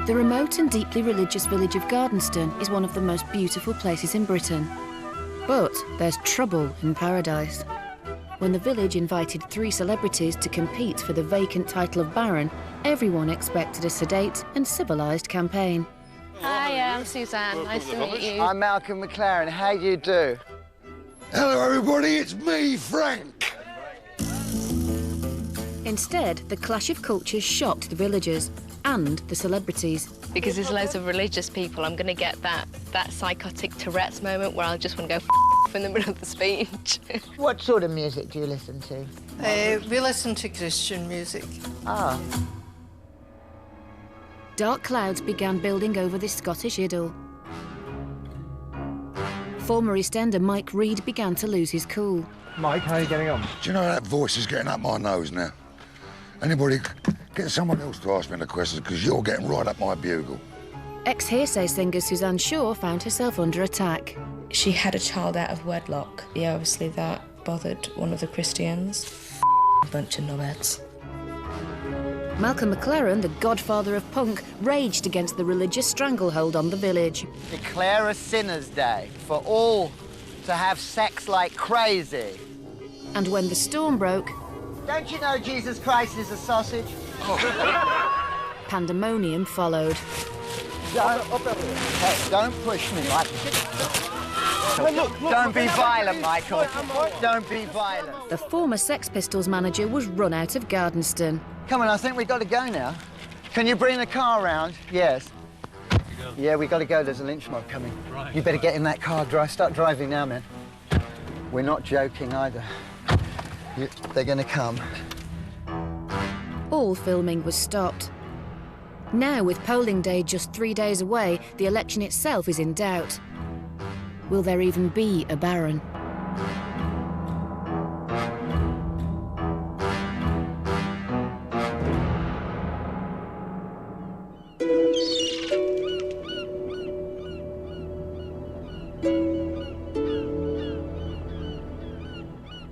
The remote and deeply religious village of Gardenston is one of the most beautiful places in Britain. But there's trouble in paradise. When the village invited 3 celebrities to compete for the vacant title of Baron, everyone expected a sedate and civilised campaign. Hi, I'm Suzanne. Nice to meet you. I'm McLaren. How do you do? Hello, everybody. It's me, Frank. Instead, the clash of cultures shocked the villagers and the celebrities. Because there's loads of religious people, I'm going to get that psychotic Tourette's moment where I'll just want to go in the middle of the speech. What sort of music do you listen to? We listen to Christian music. Ah. Dark clouds began building over this Scottish idyll. Former EastEnder Reid began to lose his cool. Mike, how are you getting on? Do you know that voice is getting up my nose now? Anybody, get someone else to ask me the questions, because you're getting right up my bugle. Ex-Hearsay singer Suzanne found herself under attack. She had a child out of wedlock. Yeah, obviously that bothered one of the Christians. Bunch of knobheads. McLaren, the godfather of punk, raged against the religious stranglehold on the village. Declare a sinner's day for all to have sex like crazy. And when the storm broke... Don't you know Jesus Christ is a sausage? Pandemonium followed. Don't push me like... Don't be violent, Michael. Don't be violent. The former Sex Pistols manager was run out of Gardenston. Come on, I think we've got to go now. Can you bring the car around? Yes. Yeah, we've got to go. There's a lynch mob coming. Right, you better get in that car. Start driving now, man. We're not joking either. They're going to come. All filming was stopped. Now, with polling day just 3 days away, the election itself is in doubt. Will there even be a Baron?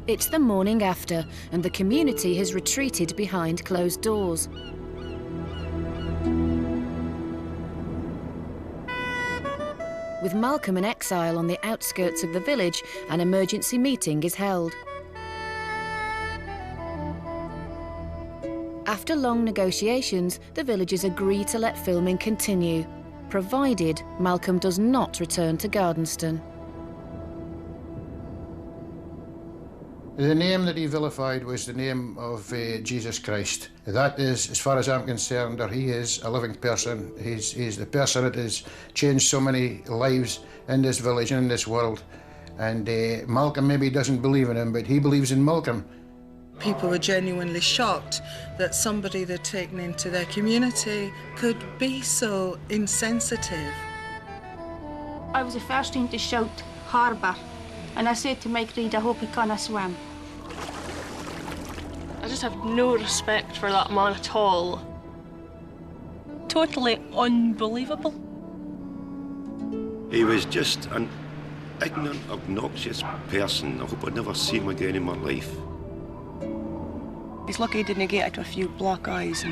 It's the morning after, and the community has retreated behind closed doors. With Malcolm in exile on the outskirts of the village, an emergency meeting is held. After long negotiations, the villagers agree to let filming continue, provided Malcolm does not return to Gardenston. The name that he vilified was the name of Jesus Christ. That is, as far as I'm concerned, or he is a living person. He's the person that has changed so many lives in this village and in this world. And Malcolm maybe doesn't believe in him, but he believes in Malcolm. People were genuinely shocked that somebody they'd taken into their community could be so insensitive. I was the first one to shout harbour, and I said to Reid, I hope he can't swim. I just have no respect for that man at all. Totally unbelievable. He was just an ignorant, obnoxious person. I hope I never see him again in my life. He's lucky he didn't get into a few black eyes. He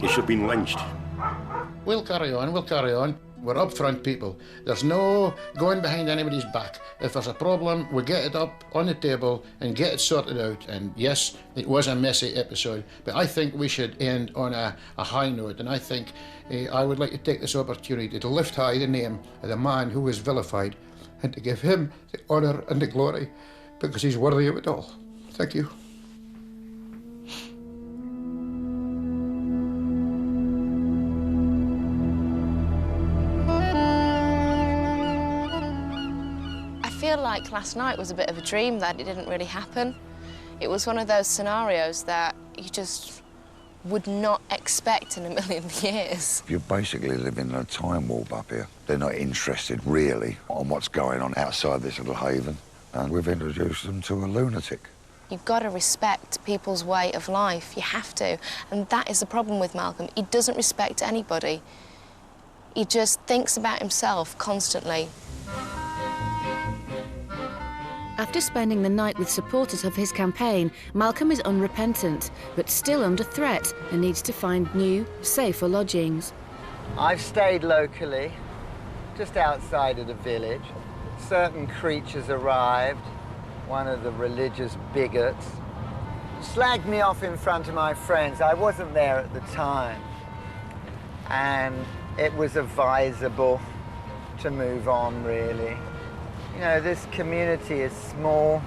should have been lynched. We'll carry on, we'll carry on. We're upfront people. There's no going behind anybody's back. If there's a problem, we get it up on the table and get it sorted out. And yes, it was a messy episode, but I think we should end on a high note. And I think I would like to take this opportunity to lift high the name of the man who was vilified and to give him the honour and the glory, because he's worthy of it all. Thank you. I feel like last night was a bit of a dream, that it didn't really happen. It was one of those scenarios that you just would not expect in a million years. You're basically living in a time warp up here. They're not interested, really, on what's going on outside this little haven. And we've introduced them to a lunatic. You've got to respect people's way of life. You have to. And that is the problem with Malcolm. He doesn't respect anybody. He just thinks about himself constantly. After spending the night with supporters of his campaign, Malcolm is unrepentant, but still under threat and needs to find new, safer lodgings. I've stayed locally, just outside of the village. Certain creatures arrived. One of the religious bigots slagged me off in front of my friends. I wasn't there at the time. And it was advisable to move on, really. You know, this community is small,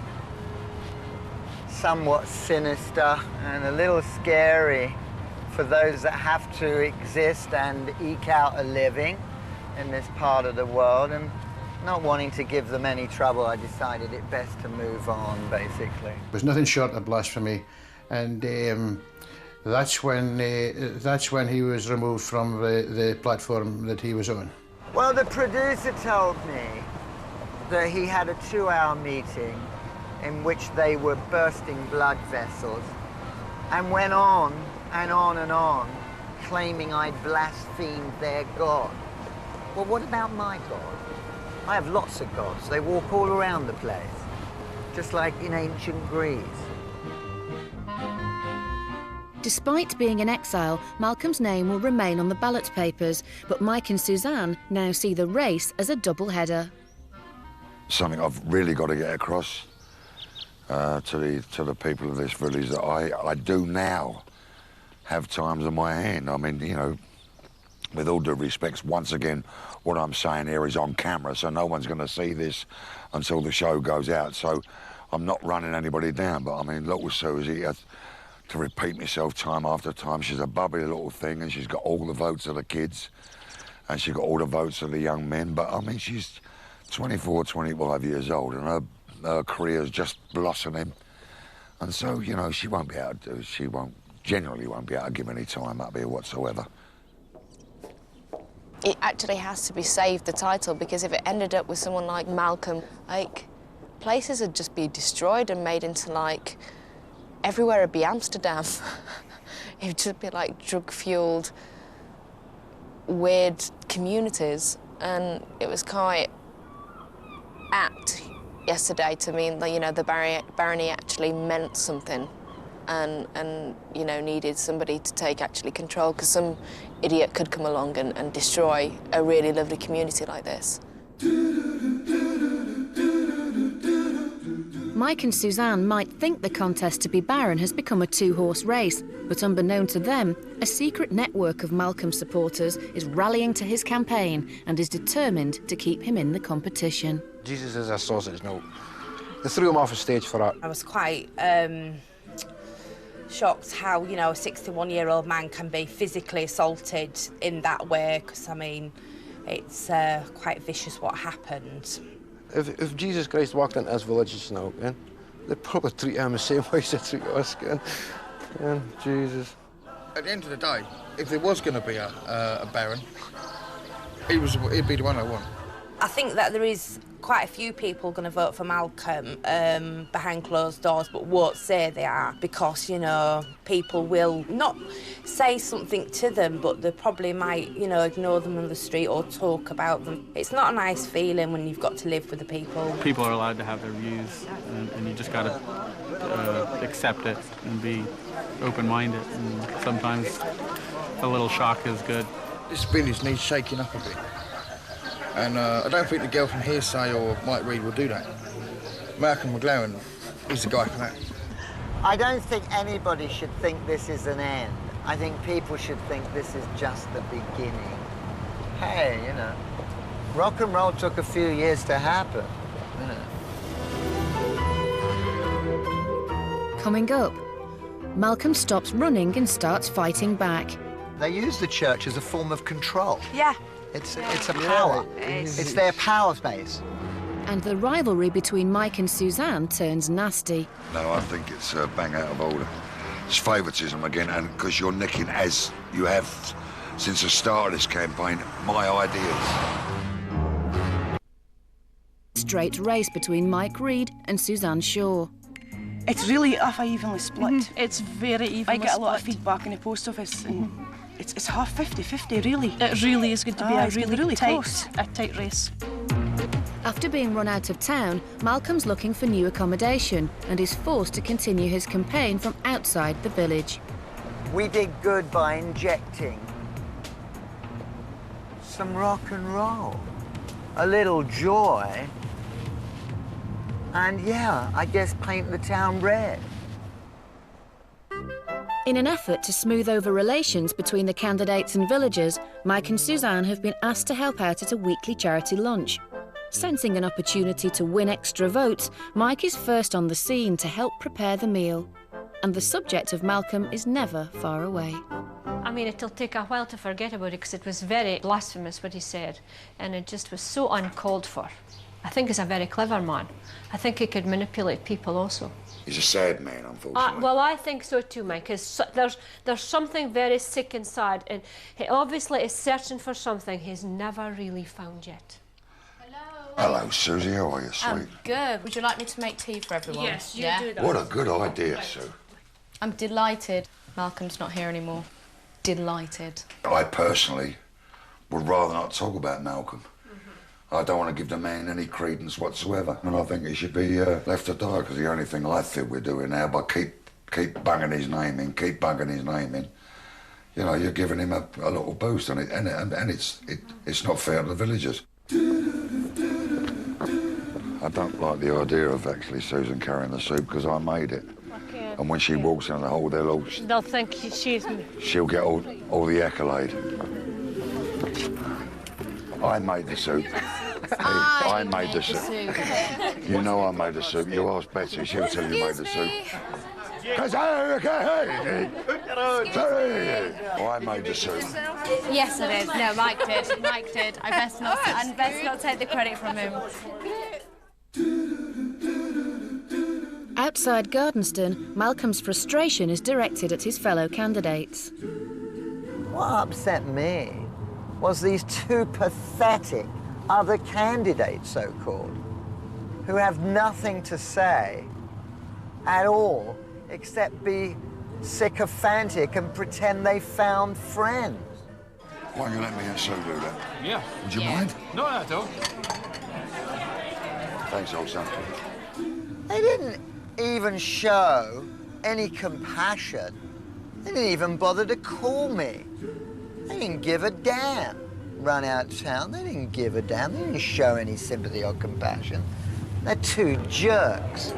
somewhat sinister, and a little scary for those that have to exist and eke out a living in this part of the world. And not wanting to give them any trouble, I decided it best to move on, basically. It was nothing short of blasphemy, and that's when he was removed from the platform that he was on. Well, the producer told me that he had a 2-hour meeting in which they were bursting blood vessels and went on and on and on, claiming I'd blasphemed their God. Well, what about my God? I have lots of gods. They walk all around the place, just like in ancient Greece. Despite being in exile, Malcolm's name will remain on the ballot papers, but Mike and Suzanne now see the race as a double-header. Something I've really got to get across to the people of this village that I do now have times on my hand. I mean, you know, with all due respect, once again, what I'm saying here is on camera, so no one's going to see this until the show goes out. So I'm not running anybody down, but I mean, look with Susie, to repeat myself time after time, she's a bubbly little thing, and she's got all the votes of the kids, and she's got all the votes of the young men. But I mean, she's 24, 25 years old, and her career's just blossoming. And so, you know, she won't be able to, generally won't be able to give any time up here whatsoever. It actually has to be saved, the title, because if it ended up with someone like Malcolm, like, places would just be destroyed and made into, like, everywhere would be Amsterdam. It would just be, like, drug-fueled, weird communities. And it was quite apt yesterday to mean that, you know, the barony actually meant something and you know, needed somebody to take actually control, because some idiot could come along and destroy a really lovely community like this. Mike and Suzanne might think the contest to be barren has become a 2-horse race, but unbeknown to them, a secret network of Malcolm's supporters is rallying to his campaign and is determined to keep him in the competition. Jesus is a sausage note. They threw him off a stage for that. I was quite shocked how, you know, a 61-year-old man can be physically assaulted in that way, because, I mean, it's quite vicious what happened. If Jesus Christ walked into this village now, they'd probably treat him the same way as they treat us. Jesus. At the end of the day, if there was going to be a Baron, he'd be the one I want. I think that there is quite a few people going to vote for Malcolm behind closed doors, but won't say they are, because, you know, people will not say something to them, but they probably might, you know, ignore them on the street or talk about them. It's not a nice feeling when you've got to live with the people. People are allowed to have their views, and you just got to accept it and be open-minded, and sometimes a little shock is good. This village needs shaking up a bit. And I don't think the girl from Hearsay or Mike Reid will do that. Malcolm McLaren is the guy for that. I don't think anybody should think this is an end. I think people should think this is just the beginning. Hey, you know, rock and roll took a few years to happen, you know. Coming up, Malcolm stops running and starts fighting back. They use the church as a form of control. Yeah. It's a power. It's their power base. And the rivalry between Mike and Suzanne turns nasty. No, I think it's bang out of order. It's favouritism again, and because you're nicking, as you have since the start of this campaign, my ideas. Straight race between Mike Reid and Suzanne Shaw. It's really evenly split. It's very evenly split. I get a lot of feedback in the post office, and it's half 50-50, really. It really is going to be a really tight close. A tight race. After being run out of town, Malcolm's looking for new accommodation and is forced to continue his campaign from outside the village. We did good by injecting some rock and roll, a little joy, and yeah, I guess paint the town red. In an effort to smooth over relations between the candidates and villagers, Mike and Suzanne have been asked to help out at a weekly charity lunch. Sensing an opportunity to win extra votes, Mike is first on the scene to help prepare the meal. And the subject of Malcolm is never far away. I mean, it'll take a while to forget about it because it was very blasphemous what he said, and it just was so uncalled for. I think he's a very clever man. I think he could manipulate people also. He's a sad man, unfortunately. Well, I think so too, Mike, because there's something very sick inside, and he obviously is searching for something he's never really found yet. Hello, Susie. How are you, sweet? Good. Would you like me to make tea for everyone? Yes, you do that. What a good idea, Sue. I'm delighted Malcolm's not here anymore. Delighted. I personally would rather not talk about Malcolm. I don't want to give the man any credence whatsoever, and I think he should be left to die, because the only thing I think we're doing now, by keep bunging his name in, keep bunging his name in, you know, you're giving him a little boost, and it's not fair to the villagers. I don't like the idea of actually Susan carrying the soup, because I made it. And when she walks in the hall, they'll think she's... She'll get all the accolade. I made the soup. I made the soup. You know I made the soup. You ask Betsy, she'll tell you made the soup. I made the soup. Yes, it is. No, Mike did. Mike did. I best not take the credit from him. Outside Gardenston, Malcolm's frustration is directed at his fellow candidates. What upset me was these two pathetic other candidates, so-called, who have nothing to say at all except be sycophantic and pretend they found friends. Why don't you let me and Sue do that? Yeah. Would you mind? No, not at all. Thanks, old son. They didn't even show any compassion. They didn't even bother to call me. They didn't give a damn. Run out of town, they didn't give a damn. They didn't show any sympathy or compassion. They're two jerks.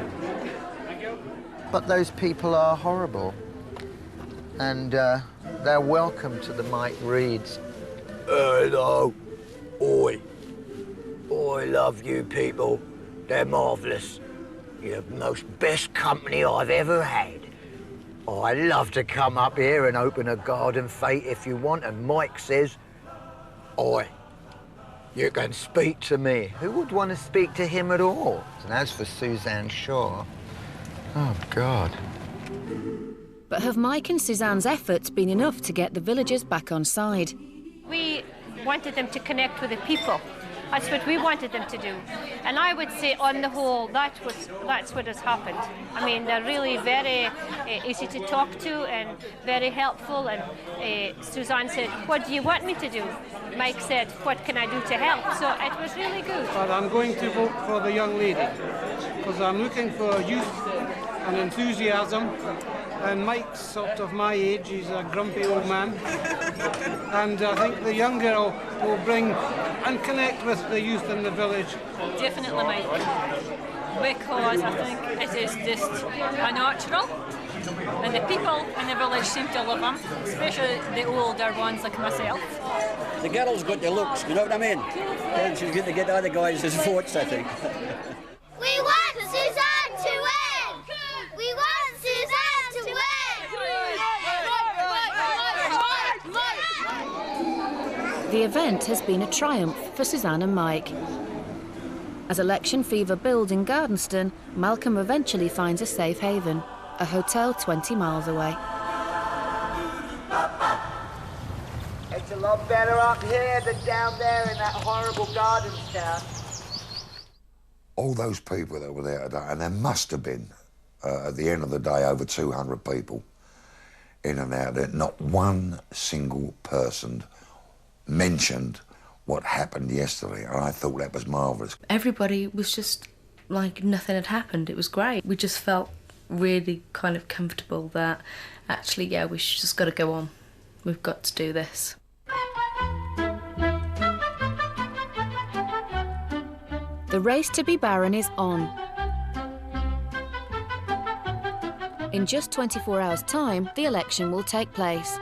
But those people are horrible. And they're welcome to the Mike Reids. Hello. Oi. I love you people. They're marvellous. You're the most best company I've ever had. I'd love to come up here and open a garden fete if you want, and Mike says, oi, you can speak to me. Who would want to speak to him at all? And as for Suzanne Shaw, oh, God. But have Mike and Suzanne's efforts been enough to get the villagers back on side? We wanted them to connect with the people. That's what we wanted them to do. And I would say, on the whole, that's what has happened. I mean, they're really very easy to talk to and very helpful. And Suzanne said, what do you want me to do? Mike said, what can I do to help? So it was really good. But I'm going to vote for the young lady, because I'm looking for youth and enthusiasm. And Mike's sort of my age, he's a grumpy old man. And I think the young girl will bring and connect with the youth in the village. Definitely Mike, because I think it is just a natural, and the people in the village seem to love him, especially the older ones like myself. The girl's got the looks, you know what I mean? And she's going to get other guys' votes, I think. We want Suzanne to win! We want Suzanne to win! The event has been a triumph for Suzanne and Mike. As election fever builds in Gardenston, Malcolm eventually finds a safe haven, a hotel 20 miles away. It's a lot better up here than down there in that horrible gardens town. All those people that were there today, and there must have been, at the end of the day, over 200 people in and out there, not one single person mentioned what happened yesterday, and I thought that was marvellous. Everybody was just like nothing had happened. It was great. We just felt really kind of comfortable that actually, yeah, we just got to go on. We've got to do this. The race to be Baron is on. In just 24 hours' time, the election will take place.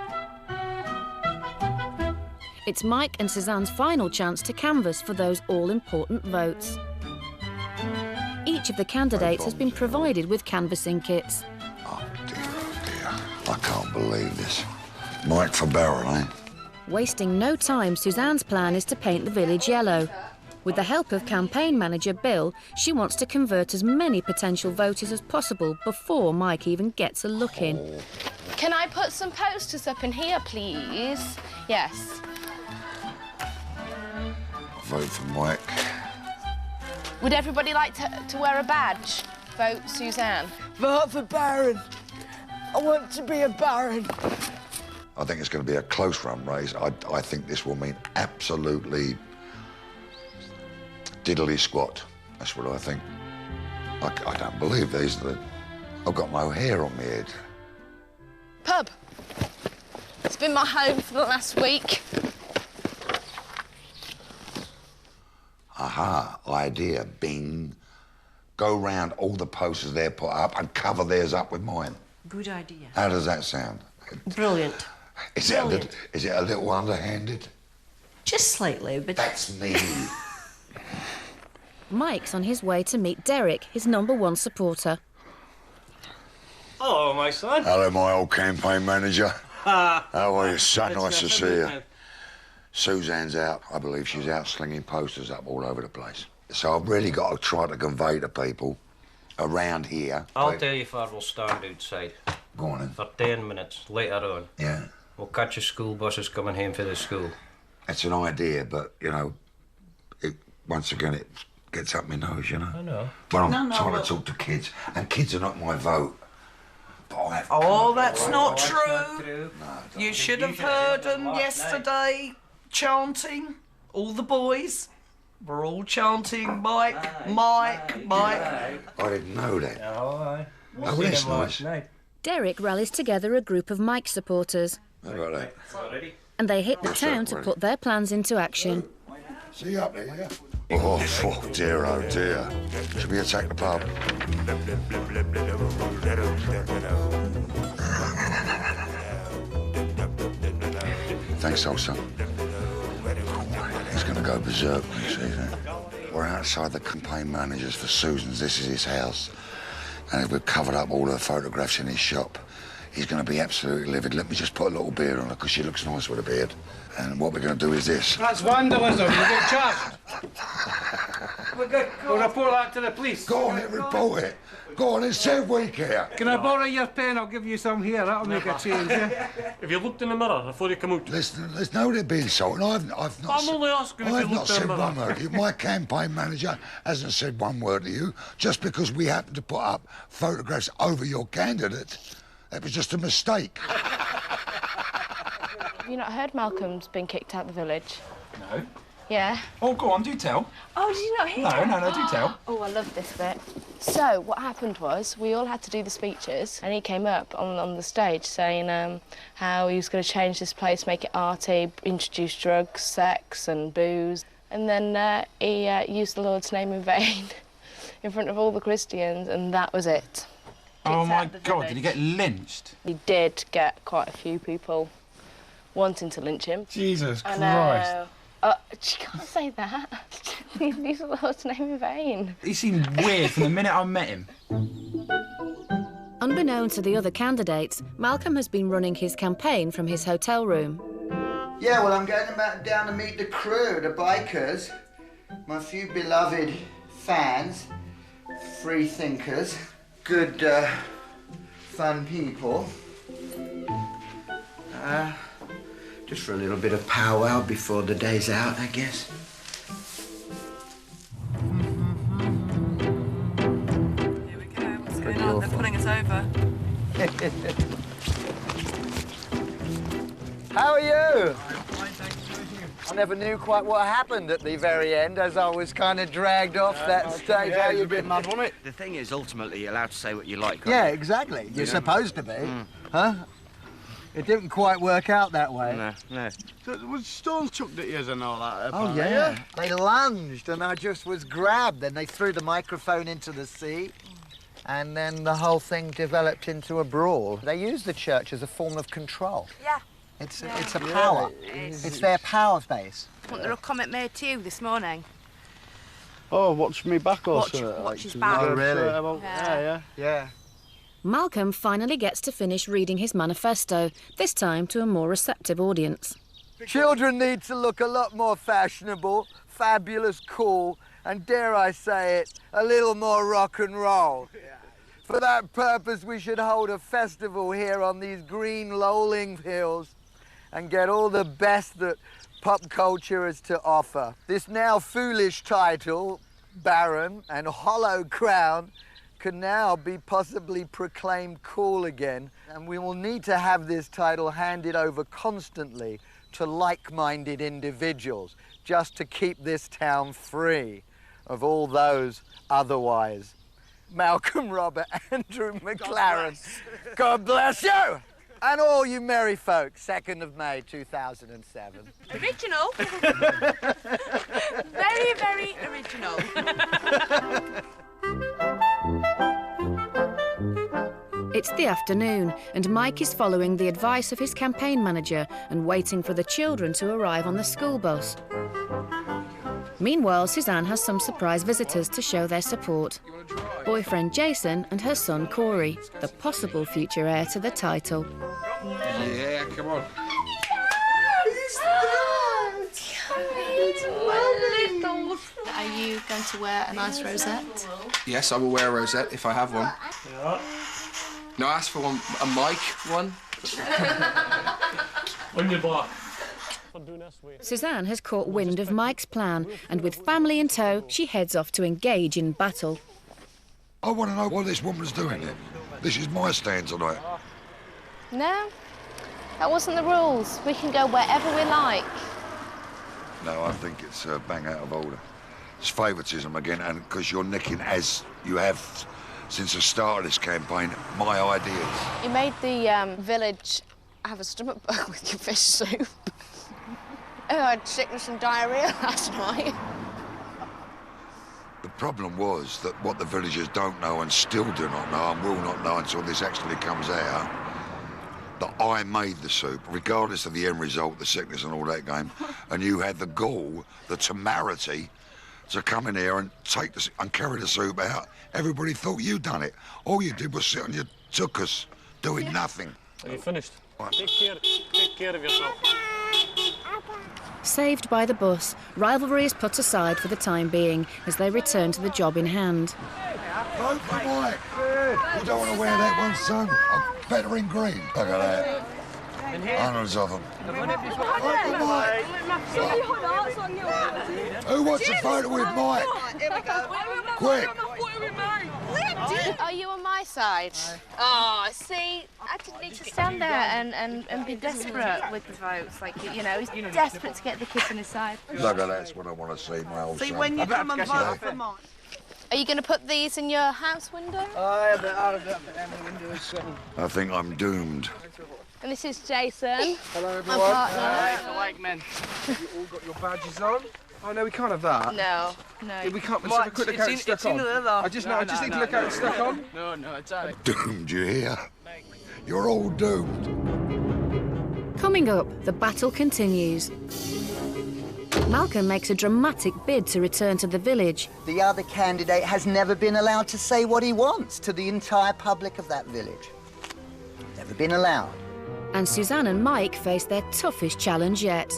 It's Mike and Suzanne's final chance to canvass for those all-important votes. Each of the candidates has been provided with canvassing kits. Oh dear. I can't believe this. Mike for Baron, eh? Wasting no time, Suzanne's plan is to paint the village yellow. With the help of campaign manager Bill, she wants to convert as many potential voters as possible before Mike even gets a look in. Can I put some posters up in here, please? Yes. Vote for Mike. Would everybody like to wear a badge? Vote Suzanne. Vote for Baron. I want to be a Baron. I think it's going to be a close run race. I think this will mean absolutely diddly squat. That's what I think. I don't believe these. I've got no hair on my head. Pub. It's been my home for the last week. Aha, idea, bing. Go round all the posters they're put up and cover theirs up with mine. Good idea. How does that sound? Brilliant. Is it a little underhanded? Just slightly, but... That's me. Mike's on his way to meet Derek, his #1 supporter. Hello, my son. Hello, my old campaign manager. How are you, son? Nice to see you. Suzanne's out. I believe she's out slinging posters up all over the place. So I've really got to try to convey to people around here. I'll tell you if I will stand outside. Go on then. For 10 minutes, later on. Yeah. We'll catch your school buses coming home for the school. It's an idea, but, you know, once again, it gets up my nose, you know? I know. But I'm trying to talk to kids, and kids are not my vote. Oh, that's not true. You should have heard them yesterday chanting. All the boys were all chanting, Mike, Mike, Mike. I didn't know that. Oh, Oh, that's nice. Derek rallies together a group of Mike supporters. How about that? And they hit the town to put their plans into action. See you up there, yeah? Oh, dear, oh dear. Should we attack the pub? Thanks, old son. He's going to go berserk when he sees that. We're outside the campaign manager's for Susan's. This is his house. And we've covered up all her photographs in his shop. He's going to be absolutely livid. Let me just put a little beard on her, because she looks nice with a beard. And what we're going to do is this. That's vandalism. You get charged. We'll report that to the police. Go on, report it. Go on, it's 10 week here. Can I borrow your pen? I'll give you some here. That'll make a change, yeah? Have you looked in the mirror before you come out? Listen, there's no need to be insulting. I've not I'm only asking if you I've not looked in said the mirror. one word to you. My campaign manager hasn't said one word to you just because we happened to put up photographs over your candidate. That was just a mistake. Have you not heard Malcolm's been kicked out of the village? No. Yeah. Oh, go on, do tell. Oh, did you not hear? No, do tell. Oh, I love this bit. So, what happened was, we all had to do the speeches, and he came up on the stage saying how he was going to change this place, make it arty, introduce drugs, sex and booze. And then he used the Lord's name in vain in front of all the Christians, and that was it. Oh, my God, did he get lynched? He did get quite a few people wanting to lynch him. Jesus I Christ. know. You can't say that. He used the Lord's name in vain. He seemed weird from the minute I met him. Unbeknown to the other candidates, Malcolm has been running his campaign from his hotel room. Yeah, well, I'm going back down to meet the crew, the bikers, my few beloved fans, free thinkers, good, fun people. Just for a little bit of powwow before the day's out, I guess. Here we go. What's going on? They're pulling us over. How are you? I never knew quite what happened at the very end as I was kind of dragged off that stage. Yeah, it was a bit mad, wasn't it? The thing is, ultimately, you're allowed to say what you like, aren't Yeah, you? exactly. You're supposed to be. Huh? It didn't quite work out that way. No. So there was stones chucked at you and all that? Oh, yeah. They lunged and I just was grabbed. Then they threw the microphone into the sea. And then the whole thing developed into a brawl. They use the church as a form of control. Yeah. It's a power. It's their power base. Wasn't there a comment made to you this morning? Oh, watch me back or Watch his back. Oh, really? Yeah. Malcolm finally gets to finish reading his manifesto, this time to a more receptive audience. Children need to look a lot more fashionable, fabulous, cool, and dare I say it, a little more rock and roll. For that purpose, we should hold a festival here on these green lolling hills and get all the best that pop culture has to offer. This now foolish title, barren and hollow crown, can now be possibly proclaimed cool again, and we will need to have this title handed over constantly to like-minded individuals, just to keep this town free of all those otherwise. Malcolm Robert Andrew McLaren, God bless you! And all you merry folk, 2nd of May 2007. Original. Very, very original. It's the afternoon, and Mike is following the advice of his campaign manager and waiting for the children to arrive on the school bus. Meanwhile, Suzanne has some surprise visitors to show their support. Boyfriend Jason and her son Corey, the possible future heir to the title. Yeah, come on. Are you going to wear a nice rosette? Yes, I will wear a rosette if I have one. Ja. No, I asked for one, a mic one. On je bak. Suzanne has caught wind of Mike's plan, and with family in tow, she heads off to engage in battle. I want to know what this woman's doing here. This is my stand tonight. No, that wasn't the rules. We can go wherever we like. No, I think it's bang out of order. It's favouritism again, and because you're nicking, as you have since the start of this campaign, my ideas. You made the village have a stomach bug with your fish soup. Oh, I had sickness and diarrhoea last night. The problem was that what the villagers don't know and still do not know and will not know until this actually comes out, that I made the soup, regardless of the end result, the sickness and all that game, and you had the gall, the temerity, to come in here and take the and carry the soup out. Everybody thought you'd done it. All you did was sit on your tuchus, doing nothing. Are you finished? Take care of yourself. Saved by the bus, rivalry is put aside for the time being as they return to the job in hand. Vote for Mike. You don't want to wear that one, son. I'm better in green. Look at that. Hundreds of them. Who wants a photo with Mike? Quick. Are you on my side? Oh, see, I didn't need to stand there and be desperate with the votes. Like, you know, he's desperate to get the kids on his side. Look at that's what I want to see, my old See, son. when you come and vote for Mike. Are you going to put these in your house window? I think I'm doomed. And this is Jason. Hello, my everyone. partner. Hey, the white men. You all got your badges on? Oh, no, we can't have that. No. Yeah, we can't. Let's have a quick look how it's stuck on. I just need to look how it's stuck on. No, it's all right. Doomed, you hear? You're all doomed. Coming up, the battle continues. Malcolm makes a dramatic bid to return to the village. The other candidate has never been allowed to say what he wants to the entire public of that village. Never been allowed. And Suzanne and Mike face their toughest challenge yet.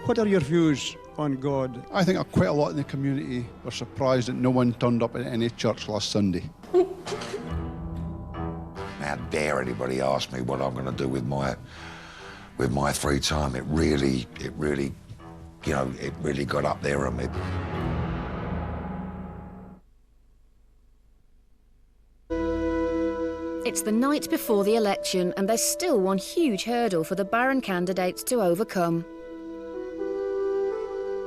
What are your views on God? I think quite a lot in the community were surprised that no one turned up at any church last Sunday. How dare anybody ask me what I'm going to do with my free time? It really, you know, it really got up there on me. It's the night before the election, and there's still one huge hurdle for the Baron candidates to overcome.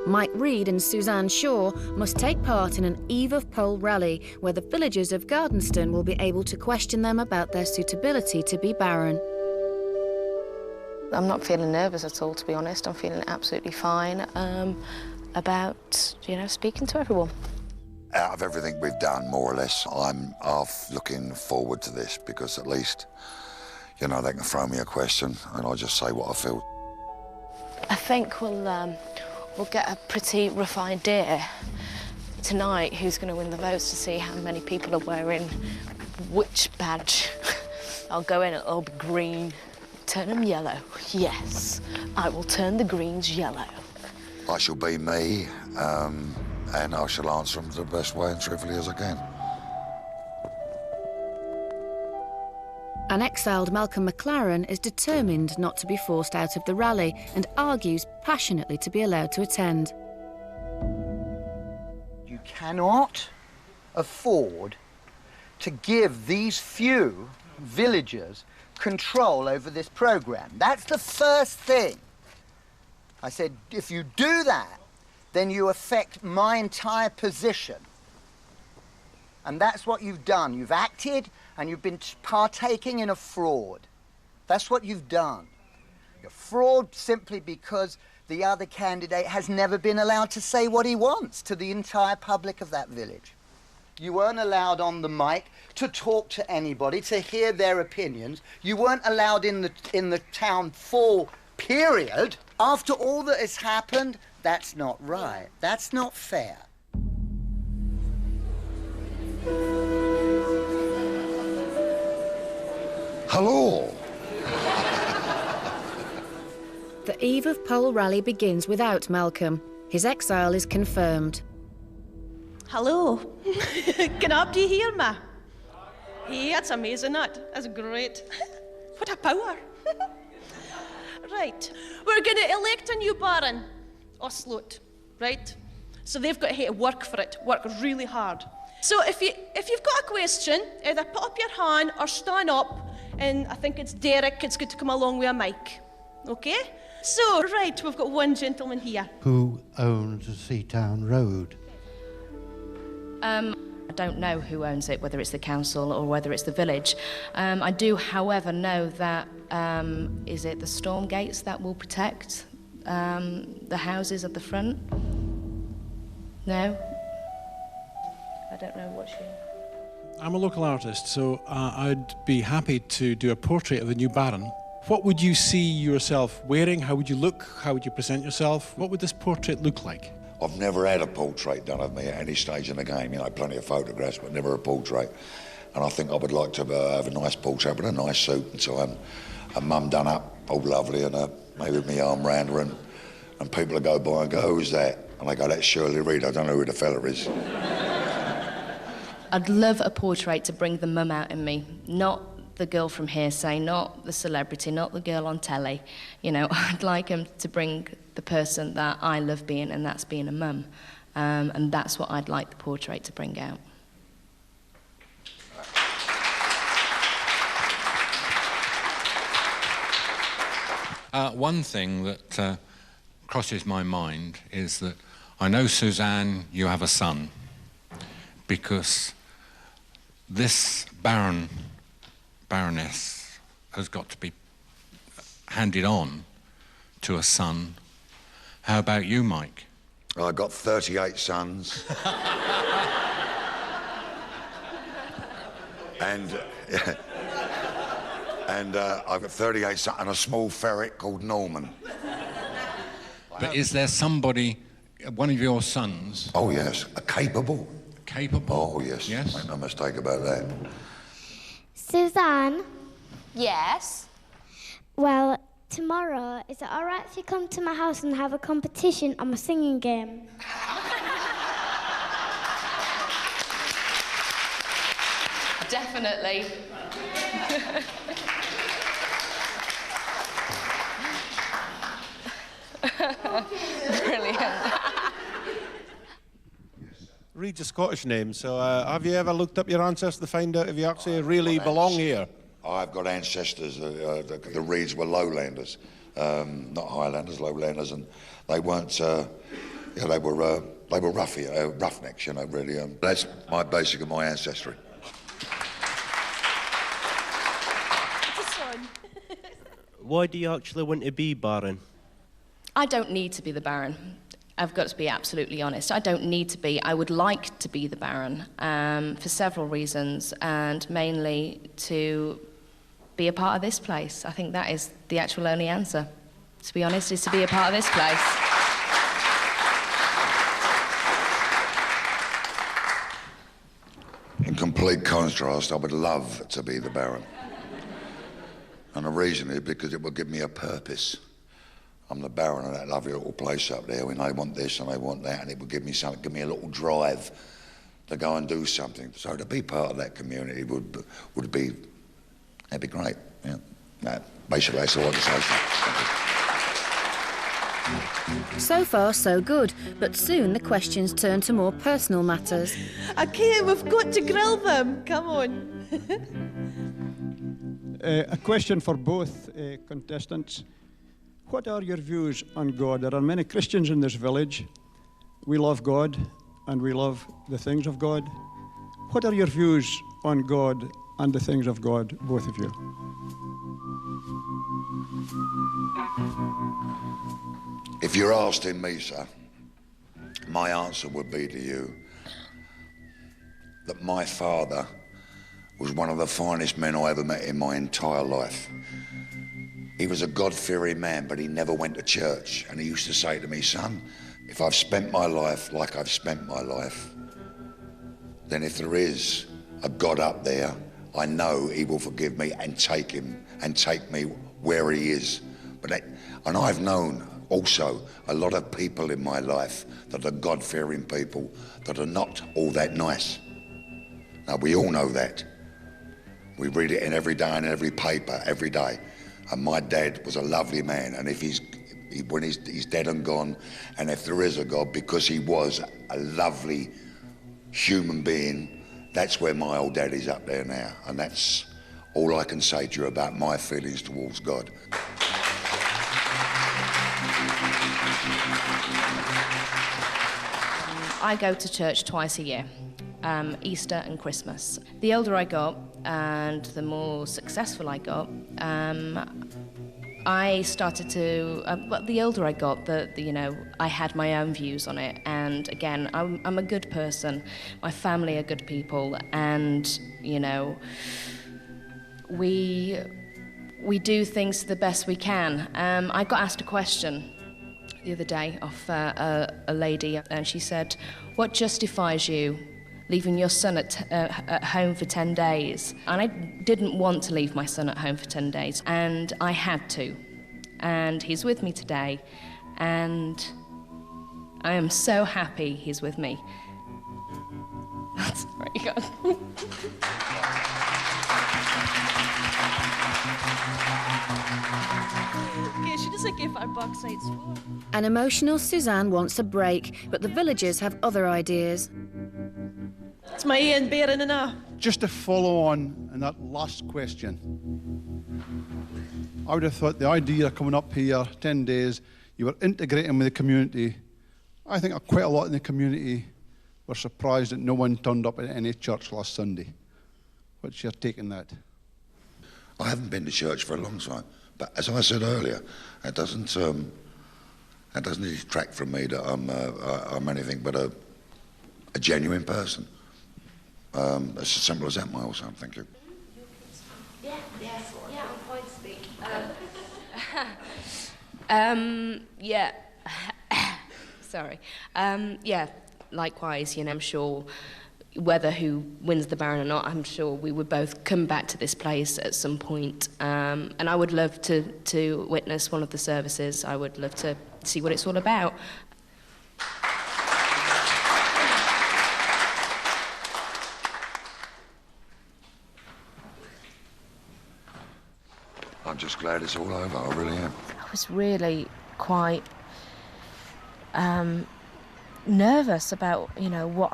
Mike Reid and Suzanne Shaw must take part in an Eve of Pole rally where the villagers of Gardenston will be able to question them about their suitability to be Baron. I'm not feeling nervous at all, to be honest. I'm feeling absolutely fine about, you know, speaking to everyone. Out of everything we've done, more or less, I'm half looking forward to this because at least, you know, they can throw me a question and I just say what I feel. I think we'll get a pretty rough idea tonight who's going to win the votes to see how many people are wearing which badge. I'll go in, it'll all be green. Turn them yellow. Yes, I will turn the greens yellow. I shall be me, and I shall answer them the best way and truthfully as I can. An exiled Malcolm McLaren is determined not to be forced out of the rally and argues passionately to be allowed to attend. You cannot afford to give these few villagers control over this programme. That's the first thing. I said, if you do that, then you affect my entire position. And that's what you've done. You've acted and you've been partaking in a fraud. That's what you've done. You're fraud simply because the other candidate has never been allowed to say what he wants to the entire public of that village. You weren't allowed on the mic to talk to anybody, to hear their opinions. You weren't allowed in the town full period. After all that has happened, that's not right. That's not fair. Hello. The Eve of Pole rally begins without Malcolm. His exile is confirmed. Hello. Can anybody hear me? Hey, that's amazing, that. That's great. What a power. Right. We're going to elect a new Baron, Osloot, right? So they've got to work for it, work really hard. So if you've got a question, either put up your hand or stand up, and I think it's Derek, it's good to come along with a mic. Okay? So, right, we've got one gentleman here. Who owns the Seatown Road? I don't know who owns it, whether it's the council or whether it's the village. I do, however, know that, is it the storm gates that will protect the houses at the front? No? I don't know what she... I'm a local artist, so I'd be happy to do a portrait of the new Baron. What would you see yourself wearing? How would you look? How would you present yourself? What would this portrait look like? I've never had a portrait done of me at any stage in the game. You know, plenty of photographs, but never a portrait. And I think I would like to have a nice portrait with a nice suit, and so a mum done up, all lovely, and maybe with my arm round her, and people will go by and go, who's that? And I go, that's Shirley Reid, I don't know who the fella is. I'd love a portrait to bring the mum out in me, not the girl from hearsay, not the celebrity, not the girl on telly. You know, I'd like him to bring the person that I love being, and that's being a mum. And that's what I'd like the portrait to bring out. One thing that crosses my mind is that I know, Suzanne, you have a son, because this Baroness has got to be handed on to a son. How about you, Mike? I've got 38 sons. and I've got 38 sons and a small ferret called Norman. But is there somebody, one of your sons... Oh, yes, capable. Capable? Oh, yes. Yes? Make no mistake about that. Suzanne? Yes? Well, tomorrow, is it all right if you come to my house and have a competition on my singing game? Definitely. Brilliant. Reid's a Scottish name, so have you ever looked up your ancestors to find out if you actually really belong here? I've got ancestors, the Reids were lowlanders, not highlanders, lowlanders, and they weren't Yeah, they were roughnecks, you know, really. That's basically my ancestry. Why do you actually want to be Baron? I don't need to be the Baron. I've got to be absolutely honest. I don't need to be. I would like to be the Baron for several reasons, and mainly to be a part of this place. I think that is the actual only answer, to be honest, is to be a part of this place. In complete contrast, I would love to be the Baron. And the reason is because it will give me a purpose. I'm the Baron of that lovely little place up there, and they want this and they want that, and it would give me something, give me a little drive to go and do something. So to be part of that community would be, that'd be great. Yeah. No, basically, that's all I want to say. So far, so good, but soon the questions turn to more personal matters. Okay, we've got to grill them. Come on. A question for both contestants. What are your views on God? There are many Christians in this village. We love God and we love the things of God. What are your views on God and the things of God, both of you? If you're asking me, sir, my answer would be to you that my father was one of the finest men I ever met in my entire life. He was a God-fearing man, but he never went to church. And he used to say to me, son, if I've spent my life like I've spent my life, then if there is a God up there, I know he will forgive me and take me where he is. And I've known also a lot of people in my life that are God-fearing people that are not all that nice. Now, we all know that. We read it in every day in every paper, every day. And my dad was a lovely man, and if when he's dead and gone, and if there is a God, because he was a lovely human being, that's where my old daddy's up there now. And that's all I can say to you about my feelings towards God. I go to church twice a year, Easter and Christmas. The older I got and the more successful I got, I started to, well, the older I got, you know, I had my own views on it. And again, I'm a good person. My family are good people, and you know, we do things the best we can. I got asked a question the other day off a lady, and she said, "What justifies you leaving your son at home for 10 days?" And I didn't want to leave my son at home for 10 days, and I had to. And he's with me today, and I am so happy he's with me. That's very good. Okay, she doesn't give our backsides for. An emotional Suzanne wants a break, but the villagers have other ideas. It's my Ian Baron enough. Just to follow on that last question, I would have thought the idea of coming up here 10 days, you were integrating with the community. I think quite a lot in the community were surprised that no one turned up at any church last Sunday. What's your take on that? I haven't been to church for a long time, but as I said earlier, it doesn't detract from me that I'm anything but a genuine person. It's as simple as that, my old son. Thank you. Yeah, I'm fine to speak. Yeah. Sorry. Yeah, likewise, you know, I'm sure whether who wins the Baron or not, I'm sure we would both come back to this place at some point. And I would love to witness one of the services. I would love to see what it's all about. I'm just glad it's all over, I really am. I was really quite nervous about, you know,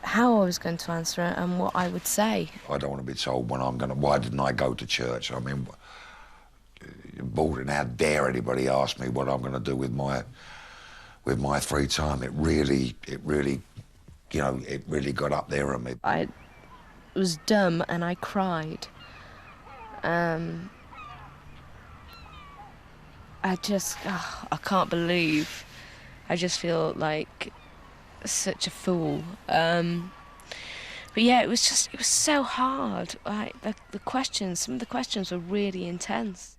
how I was going to answer it and what I would say. I don't want to be told why didn't I go to church? I mean, you're bored, and how dare anybody ask me what I'm going to do with with my free time. It really, you know, it really got up there on me. I was dumb and I cried. I can't believe. I just feel like such a fool. But yeah, it was so hard. Like some of the questions were really intense.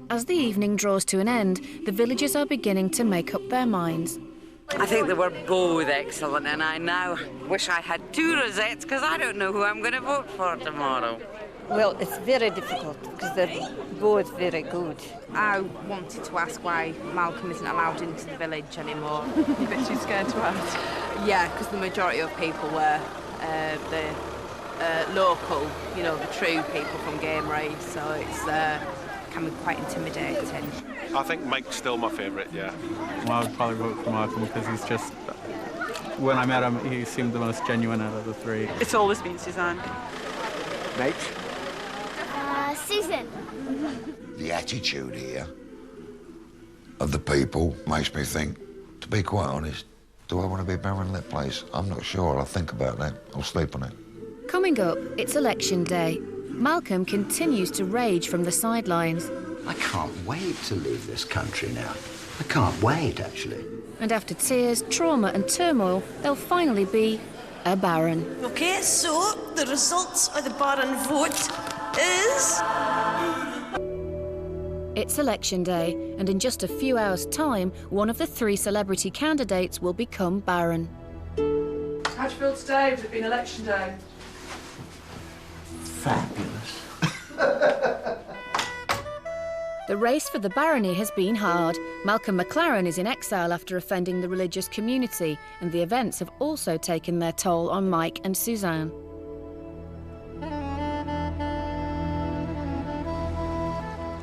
As the evening draws to an end, the villagers are beginning to make up their minds. I think they were both excellent, and I now wish I had 2 rosettes because I don't know who I'm going to vote for tomorrow. Well, it's very difficult because they're both very good. I wanted to ask why Malcolm isn't allowed into the village anymore. You bet she's scared to ask. Yeah, because the majority of people were the local, you know, the true people from Game Reid, so it's can be quite intimidating. I think Mike's still my favourite, yeah. Well, I would probably vote for Malcolm because he's just, when I met him, he seemed the most genuine out of the 3. It's always been Suzanne. Nate? Susan. The attitude here of the people makes me think, to be quite honest, do I want to be Baron of that place? I'm not sure. I'll think about that. I'll sleep on it. Coming up, it's election day. Malcolm continues to rage from the sidelines. I can't wait to leave this country now. I can't wait, actually. And after tears, trauma and turmoil, there'll finally be a Baron. OK, so the results of the Baron vote is... It's election day, and in just a few hours' time, one of the 3 celebrity candidates will become Baron. How'd you feel today? Has it been election day? Fabulous. The race for the barony has been hard. Malcolm McLaren is in exile after offending the religious community, and the events have also taken their toll on Mike and Suzanne.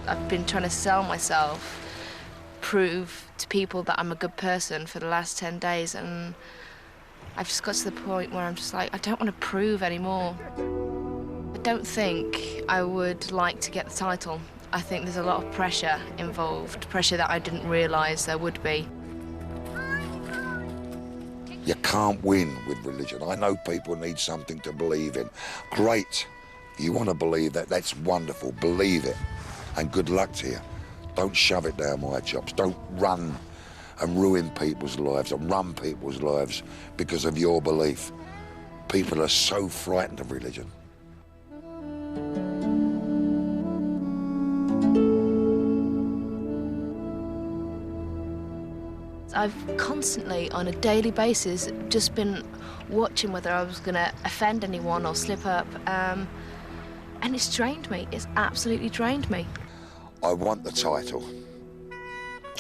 I've been trying to sell myself, prove to people that I'm a good person for the last 10 days, and I've just got to the point where I'm just like, I don't want to prove anymore. I don't think I would like to get the title. I think there's a lot of pressure involved, pressure that I didn't realise there would be. You can't win with religion. I know people need something to believe in. Great. You want to believe that, that's wonderful. Believe it. And good luck to you. Don't shove it down my chops. Don't run and ruin people's lives and run people's lives because of your belief. People are so frightened of religion. I've constantly, on a daily basis, just been watching whether I was going to offend anyone or slip up, and it's drained me. It's absolutely drained me. I want the title.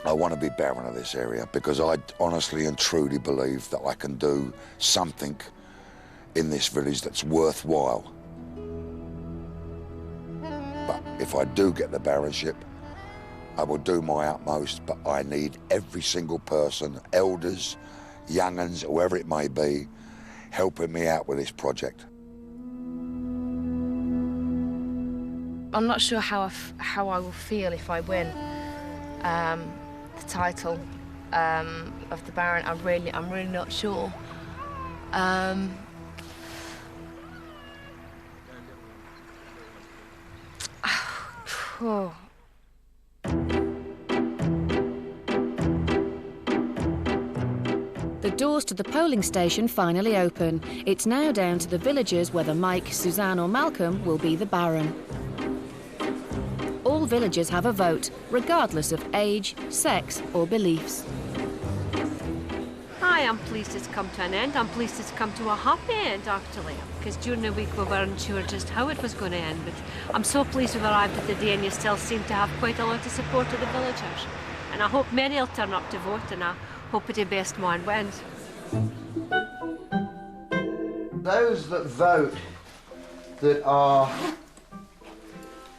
I want to be Baron of this area because I honestly and truly believe that I can do something in this village that's worthwhile. But if I do get the baronship, I will do my utmost, but I need every single person, elders, young'uns, whoever it may be, helping me out with this project. I'm not sure how I will feel if I win the title of the Baron. I'm really not sure. Oh. The doors to the polling station finally open. It's now down to the villagers whether Mike, Suzanne or Malcolm will be the Baron. All villagers have a vote, regardless of age, sex or beliefs. Hi, I'm pleased it's come to an end. I'm pleased it's come to a happy end, actually, because during the week we weren't sure just how it was going to end, but I'm so pleased we've arrived at the day and you still seem to have quite a lot of support of the villagers. And I hope many will turn up to vote, and I hope the best man wins. Those that vote that are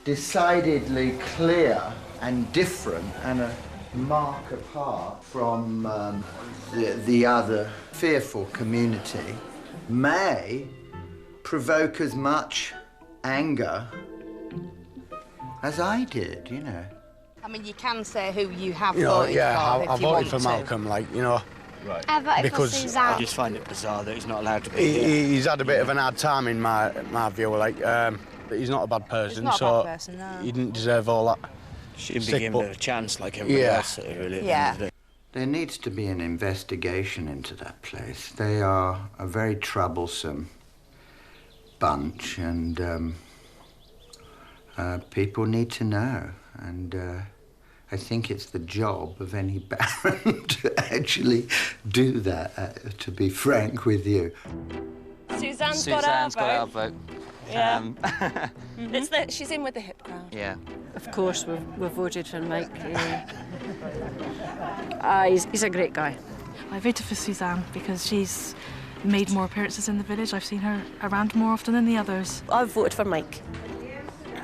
decidedly clear and different and a mark apart from the other fearful community may provoke as much anger as I did, you know. mean, you can say who you have You know, voted yeah, for if I you voted want for to. Malcolm, like, you know. Right. I voted because for Suzanne. I just find it bizarre that he's not allowed to be here. He's had a bit of an hard time in my view, like, but he's not a bad person, not a so bad person, no. he didn't deserve all that. Shouldn't be stick, given but- a chance like everybody else, really. At the end of the day. There needs to be an investigation into that place. They are a very troublesome bunch, and people need to know. And I think it's the job of any baron to actually do that, to be frank with you. Suzanne's got our vote. Yeah. She's in with the hip crowd. Yeah. Of course, we've voted for Mike. He's a great guy. I voted for Suzanne because she's made more appearances in the village. I've seen her around more often than the others. I voted for Mike.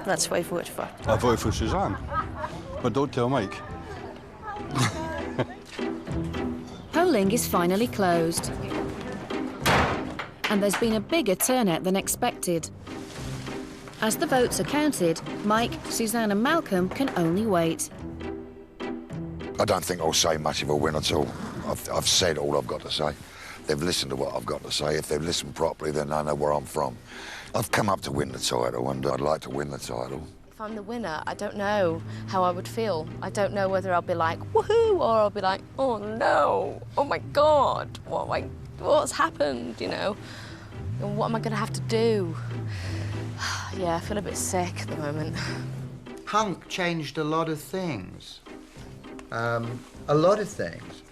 That's who I voted for. I voted for Suzanne, but don't tell Mike. Polling is finally closed. And there's been a bigger turnout than expected. As the votes are counted, Mike, Suzanne and Malcolm can only wait. I don't think I'll say much of a win at all. I've said all I've got to say. They've listened to what I've got to say. If they've listened properly, then they know where I'm from. I've come up to win the title, and I'd like to win the title. If I'm the winner, I don't know how I would feel. I don't know whether I'll be like, woohoo, or I'll be like, oh no, oh my God, what's happened, you know? And what am I going to have to do? Yeah, I feel a bit sick at the moment. Punk changed a lot of things. A lot of things.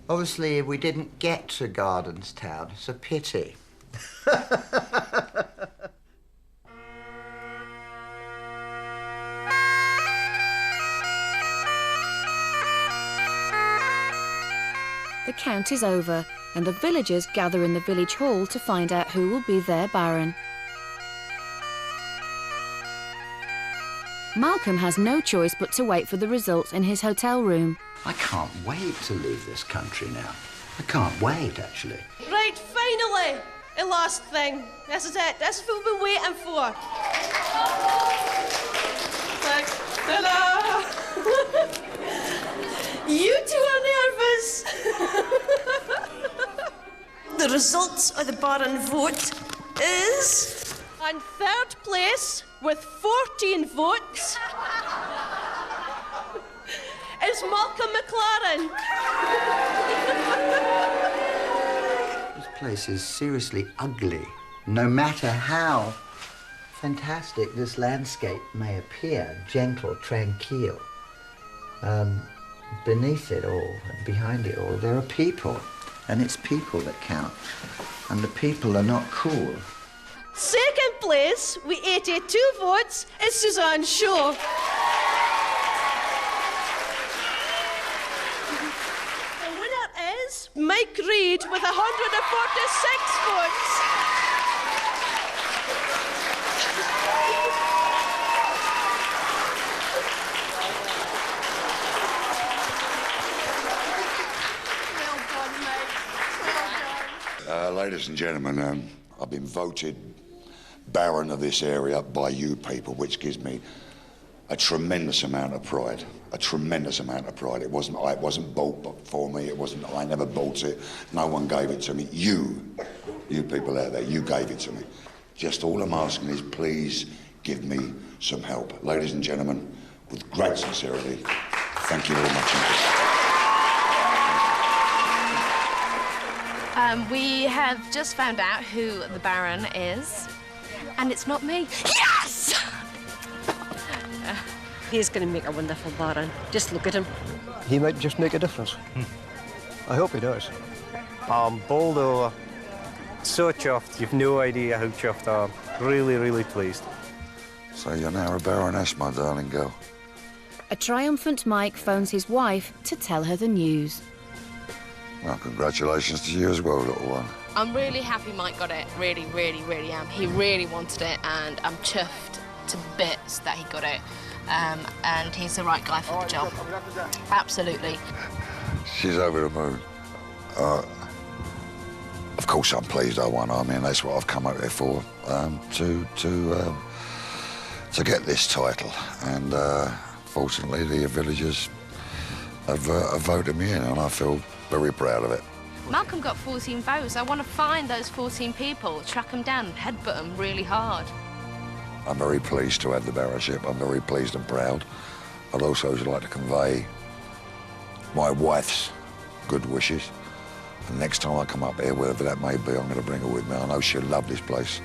Obviously, we didn't get to Gardenstown. It's a pity. The count is over, and the villagers gather in the village hall to find out who will be their baron. Malcolm has no choice but to wait for the results in his hotel room. I can't wait to leave this country now. I can't wait, actually. Right, finally, the last thing. This is it. This is what we've been waiting for. Ta-da! You two are nervous. The results of the Baron vote is... in third place, with 14 votes, is Malcolm McLaren. This place is seriously ugly. No matter how fantastic this landscape may appear, gentle, tranquil, beneath it all, behind it all, there are people. And it's people that count. And the people are not cool. Second place, with 82 votes, is Suzanne Shaw. The winner is Mike Reid with 146 votes. Ladies and gentlemen, I've been voted Baron of this area by you people, which gives me a tremendous amount of pride. A tremendous amount of pride. It wasn't bought for me. I never bought it. No one gave it to me. You people out there, you gave it to me. Just all I'm asking is please give me some help. Ladies and gentlemen, with great sincerity, thank you very much. We have just found out who the Baron is, and it's not me. Yes! He's going to make a wonderful Baron. Just look at him. He might just make a difference. I hope he does. I'm bowled over. So chuffed. You've no idea how chuffed I am. Really, really pleased. So you're now a baroness, my darling girl. A triumphant Mike phones his wife to tell her the news. Well, congratulations to you as well, little one. I'm really happy Mike got it. Really, really, really am. He really wanted it, and I'm chuffed to bits that he got it. And he's the right guy for the job. Absolutely. She's over the moon. Of course I'm pleased I won. I mean, that's what I've come out here for, to get this title. And fortunately, the villagers have voted me in, and I feel very proud of it. Malcolm got 14 votes. I want to find those 14 people, track them down, headbutt them really hard. I'm very pleased to have the barrowship. I'm very pleased and proud. I'd also like to convey my wife's good wishes. And next time I come up here, wherever that may be, I'm going to bring her with me. I know she'll love this place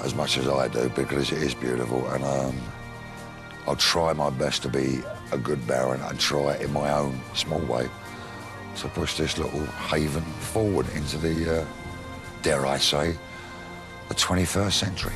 as much as I do, because it is beautiful. And I'll try my best to be a good baron and try in my own small way to push this little haven forward into the, dare I say, the 21st century.